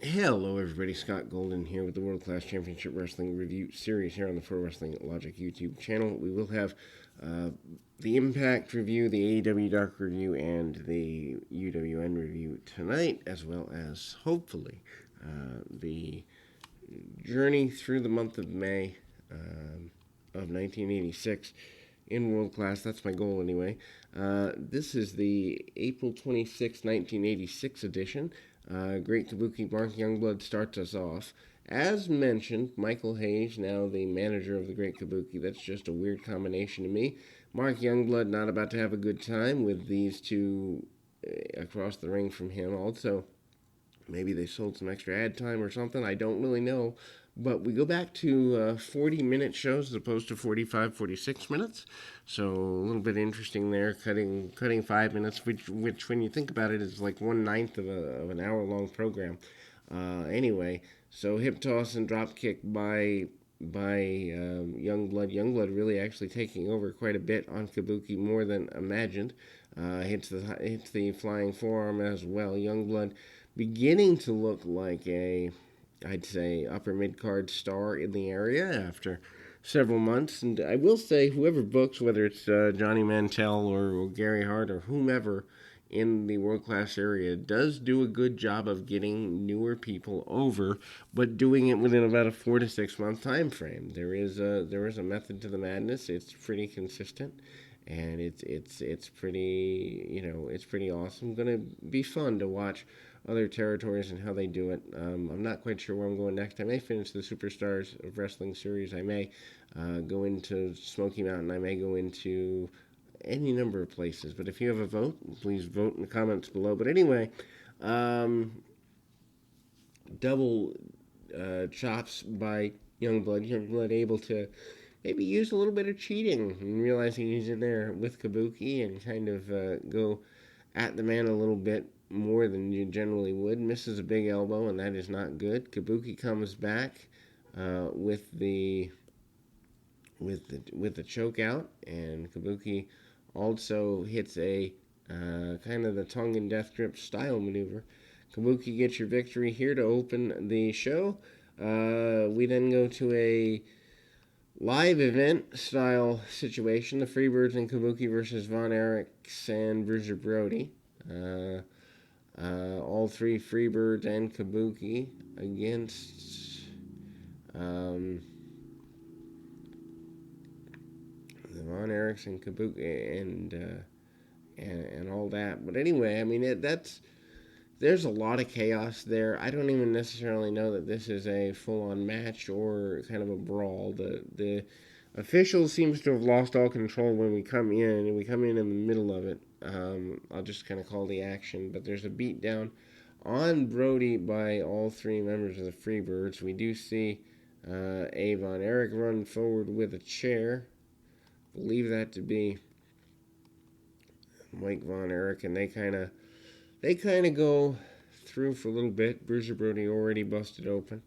Hello, everybody. Scott Golden here with the World Class Championship Wrestling Review Series here on the Pro Wrestling Logic YouTube channel. We will have uh, the Impact review, the AEW Dark review, and the UWN review tonight, as well as hopefully the journey through the month of May of 1986 in World Class. That's my goal anyway. This is the April 26, 1986 edition. Great Kabuki Mark Youngblood starts us off. As mentioned, Michael Hayes, now the manager of the Great Kabuki. That's just a weird combination to me. Mark Youngblood not about to have a good time with these two across the ring from him. Also, maybe they sold some extra ad time or something. I don't really know. But we go back to 40-minute shows as opposed to 45, 46 minutes. So a little bit interesting there, cutting 5 minutes, which when you think about it, is like 1/9 of an hour long program. Anyway, so hip toss and drop kick by Youngblood. Youngblood really actually taking over quite a bit on Kabuki, more than imagined. Hits the flying forearm as well. Youngblood beginning to look like I'd say upper mid card star in the area after several months. And I will say, whoever books, whether it's Johnny Mantell or Gary Hart or whomever in the world class area, does do a good job of getting newer people over, but doing it within about a 4 to 6 month time frame. There is a method to the madness. It's pretty consistent. And it's pretty, it's pretty awesome. Gonna be fun to watch other territories and how they do it. I'm not quite sure where I'm going next. I may finish the Superstars of Wrestling series. I may go into Smoky Mountain. I may go into any number of places. But if you have a vote, please vote in the comments below. But anyway, um, double chops by Youngblood. Youngblood able to maybe use a little bit of cheating and realizing he's in there with Kabuki and kind of go at the man a little bit more than you generally would. Misses a big elbow, and that is not good. Kabuki comes back with the choke out, and Kabuki also hits a kind of the tongue and death grip style maneuver. Kabuki gets your victory here to open the show. We then go to a live event style situation. The Freebirds and Kabuki versus Von Erichs and Bruiser Brody. All three Freebirds and Kabuki against the Von Erichs and Kabuki and all that. But anyway, I mean there's a lot of chaos there. I don't even necessarily know that this is a full-on match or kind of a brawl. The official seems to have lost all control when we come in, and we come in the middle of it. I'll just kind of call the action, but there's a beatdown on Brody by all three members of the Freebirds. We do see a Von Erich run forward with a chair. Believe that to be Mike Von Erich, and they kind of go through for a little bit. Bruiser Brody already busted open.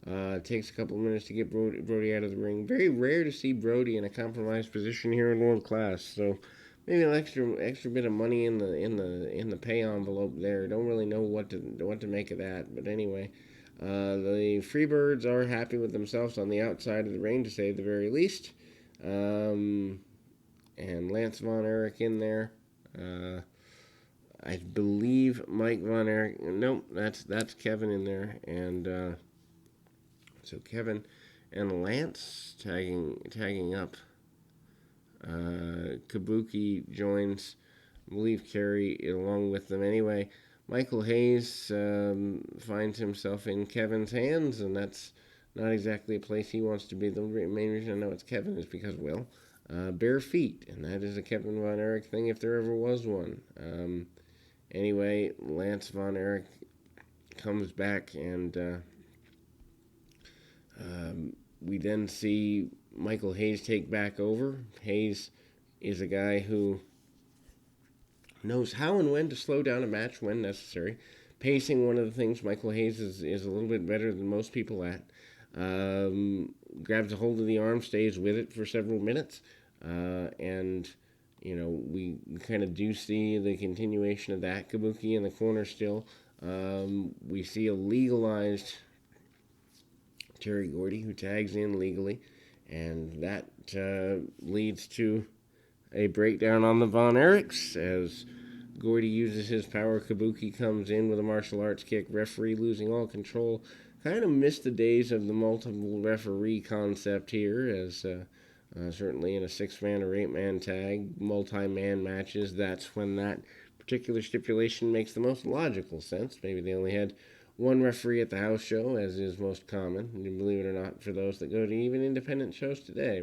It takes a couple of minutes to get Brody out of the ring. Very rare to see Brody in a compromised position here in world class. So maybe an extra bit of money in the pay envelope there. Don't really know what to make of that. But anyway, the Freebirds are happy with themselves on the outside of the ring, to say the very least. And Lance Von Erich in there. I believe Mike Von Erich. Nope, that's Kevin in there, and so Kevin and Lance tagging up. Kabuki joins, I believe, Kerry along with them. Anyway, Michael Hayes finds himself in Kevin's hands, and that's not exactly a place he wants to be. The main reason I know it's Kevin is because, well, bare feet, and that is a Kevin Von Erich thing if there ever was one. Anyway, Lance Von Erich comes back, and we then see Michael Hayes take back over. Hayes is a guy who knows how and when to slow down a match when necessary. Pacing, one of the things Michael Hayes is a little bit better than most people at. Grabs a hold of the arm, stays with it for several minutes, and we kind of do see the continuation of that. Kabuki in the corner still, We see a legalized Terry Gordy who tags in legally, and that leads to a breakdown on the Von Erichs as Gordy uses his power. Kabuki comes in with a martial arts kick. Referee losing all control. Kind of missed the days of the multiple referee concept here, as certainly in a 6-man or 8-man tag, multi-man matches, that's when that particular stipulation makes the most logical sense. Maybe they only had one referee at the house show, as is most common. And believe it or not, for those that go to even independent shows today,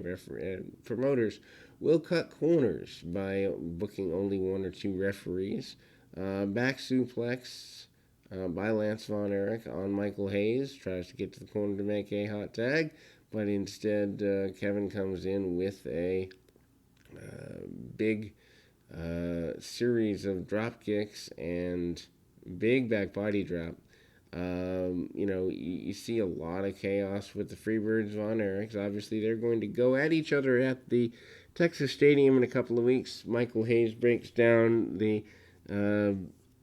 promoters will cut corners by booking only 1 or 2 referees. Back suplex by Lance Von Erich on Michael Hayes. Tries to get to the corner to make a hot tag, but instead Kevin comes in with a big series of drop kicks and big back body drop. You see a lot of chaos with the Freebirds Von Erichs. Obviously, they're going to go at each other at the Texas Stadium in a couple of weeks. Michael Hayes breaks down the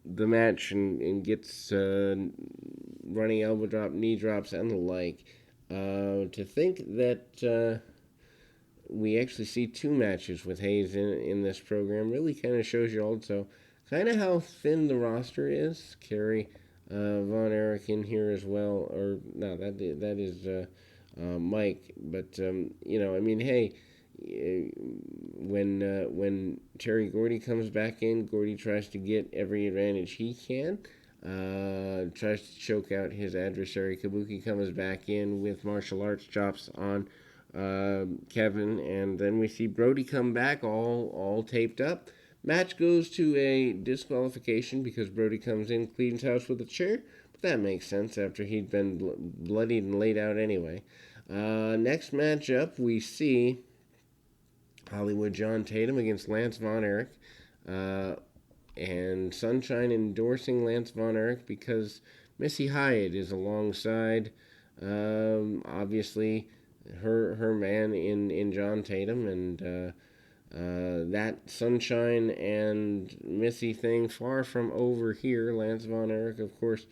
match and gets running elbow drop, knee drops, and the like. To think that we actually see 2 matches with Hayes in this program really kind of shows you also kind of how thin the roster is. Carry Von Erich in here as well, or no, that is Mike. But hey, when Terry Gordy comes back in, Gordy tries to get every advantage he can. Tries to choke out his adversary. Kabuki comes back in with martial arts chops on Kevin, and then we see Brody come back all taped up. Match goes to a disqualification because Brody comes in, cleans house with a chair, but that makes sense after he'd been bloodied and laid out anyway. Next match up, we see Hollywood John Tatum against Lance Von Erich, and Sunshine endorsing Lance Von Erich because Missy Hyatt is alongside, obviously, her man in John Tatum, and that Sunshine and Missy thing far from over here. Lance Von Erich, of course,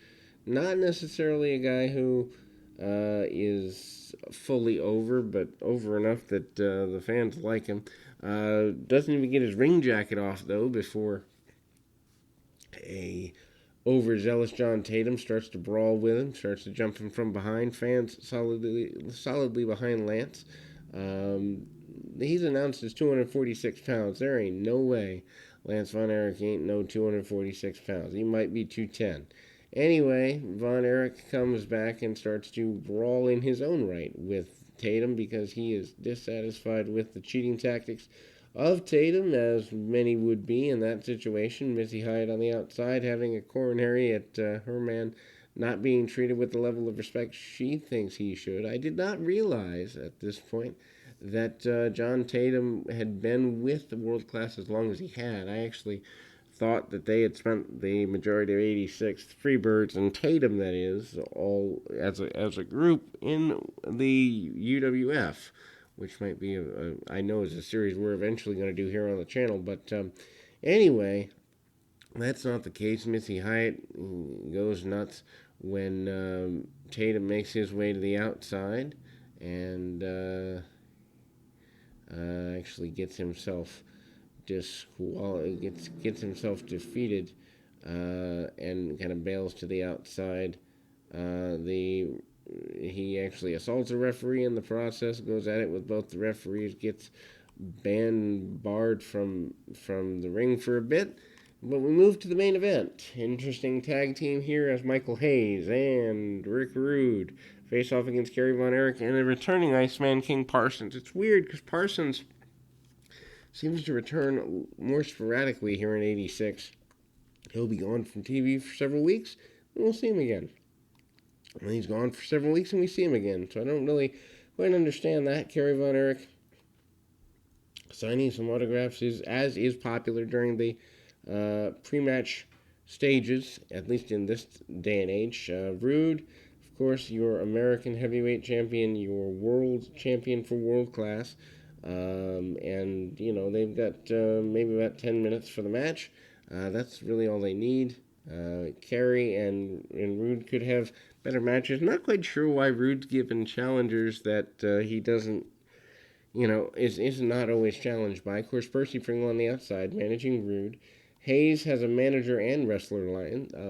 not necessarily a guy who is fully over, but over enough that the fans like him. Doesn't even get his ring jacket off, though, before a overzealous John Tatum starts to brawl with him, starts to jump him from behind. Fans solidly behind Lance. He's announced as 246 pounds. There ain't no way Lance Von Erich ain't no 246 pounds. He might be 210. Anyway, Von Erich comes back and starts to brawl in his own right with Tatum because he is dissatisfied with the cheating tactics of Tatum, as many would be in that situation. Missy Hyatt on the outside having a coronary at her man not being treated with the level of respect she thinks he should. I did not realize at this point that John Tatum had been with the World Class as long as he had. I actually thought that they had spent the majority of 86 Freebirds and Tatum, that is, all as a group in the UWF, which might be, I know is a series we're eventually going to do here on the channel. But anyway, that's not the case. Missy Hyatt goes nuts when Tatum makes his way to the outside and actually gets himself gets himself defeated and kind of bails to the outside. He actually assaults a referee in the process, goes at it with both the referees, gets barred from the ring for a bit. But we move to the main event. Interesting tag team here as Michael Hayes and Rick Rude face off against Kerry Von Erich and the returning Iceman King Parsons. It's weird because Parsons seems to return more sporadically here in 86. He'll be gone from TV for several weeks, and we'll see him again. And he's gone for several weeks, and we see him again. So I don't really quite understand that. Kerry Von Erich signing some autographs as is popular during the pre-match stages, at least in this day and age. Rude, of course, your American heavyweight champion, your world champion for World Class. And, they've got maybe about 10 minutes for the match. That's really all they need. Carey and Rude could have better matches. Not quite sure why Rude's given challengers that he doesn't, is not always challenged by. Of course, Percy Pringle on the outside, managing Rude. Hayes has a manager and wrestler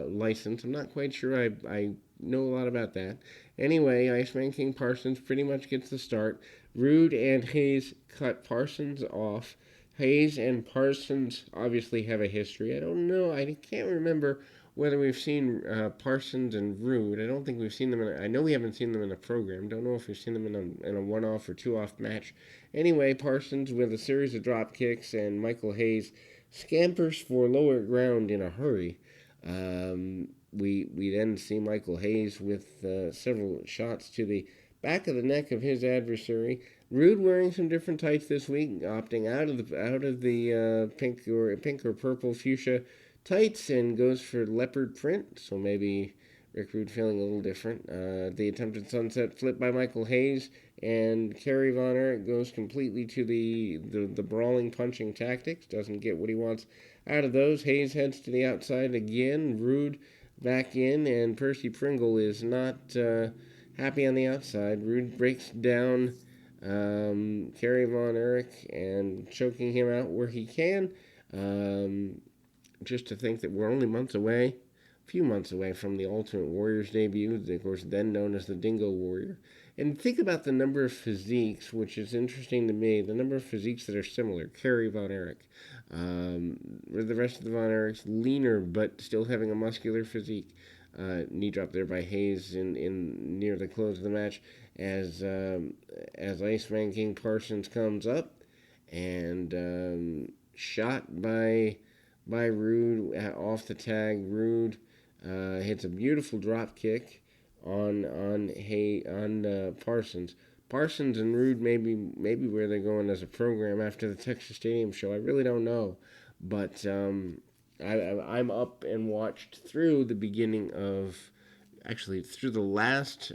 license. I'm not quite sure I know a lot about that. Anyway, Iceman King Parsons pretty much gets the start. Rude and Hayes cut Parsons off. Hayes and Parsons obviously have a history. I don't know. I can't remember whether we've seen Parsons and Rude. I don't think we've seen them I know we haven't seen them in a program. Don't know if we've seen them in a one-off or two-off match. Anyway, Parsons with a series of drop kicks and Michael Hayes scampers for lower ground in a hurry. We then see Michael Hayes with several shots to the back of the neck of his adversary. Rude wearing some different tights this week, opting out of the pink or purple fuchsia tights and goes for leopard print. So maybe Rick Rude feeling a little different. The attempted sunset flip by Michael Hayes, and Kerry Von Erich goes completely to the brawling punching tactics. Doesn't get what he wants out of those. Hayes heads to the outside again. Rude back in, and Percy Pringle is not happy on the outside. Rude breaks down Kerry Von Erich and choking him out where he can. Just to think that we're only a few months away from the Ultimate Warrior's debut, of course, then known as the Dingo Warrior. And think about the number of physiques, which is interesting to me, the number of physiques that are similar. Kerry Von Erich. The rest of the Von Erichs leaner, but still having a muscular physique. Knee drop there by Hayes in near the close of the match as Iceman King Parsons comes up and shot by Rude off the tag. Rude hits a beautiful drop kick on Parsons. Parsons and Rude maybe where they're going as a program after the Texas Stadium show. I really don't know, but I'm up and watched through the beginning of through the last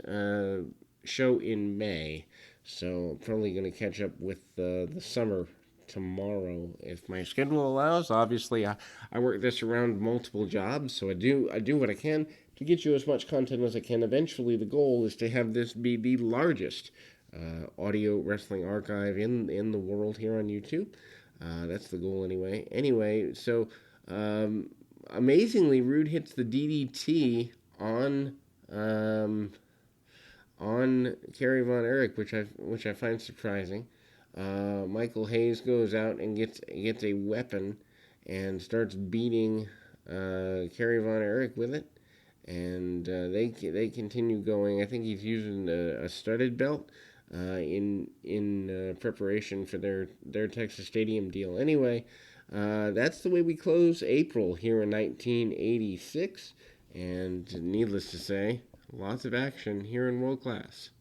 show in May. So I'm probably going to catch up with the summer tomorrow if my schedule allows. Obviously, I work this around multiple jobs, so I do what I can to get you as much content as I can. Eventually, the goal is to have this be the largest audio wrestling archive in the world here on YouTube. That's the goal anyway. So amazingly, Rude hits the DDT on Kerry Von Erich, which I find surprising. Michael Hayes goes out and gets a weapon and starts beating Kerry Von Erich with it, and they continue going. I think he's using a studded belt in preparation for their Texas Stadium deal. Anyway, that's the way we close April here in 1986, and needless to say, lots of action here in World Class.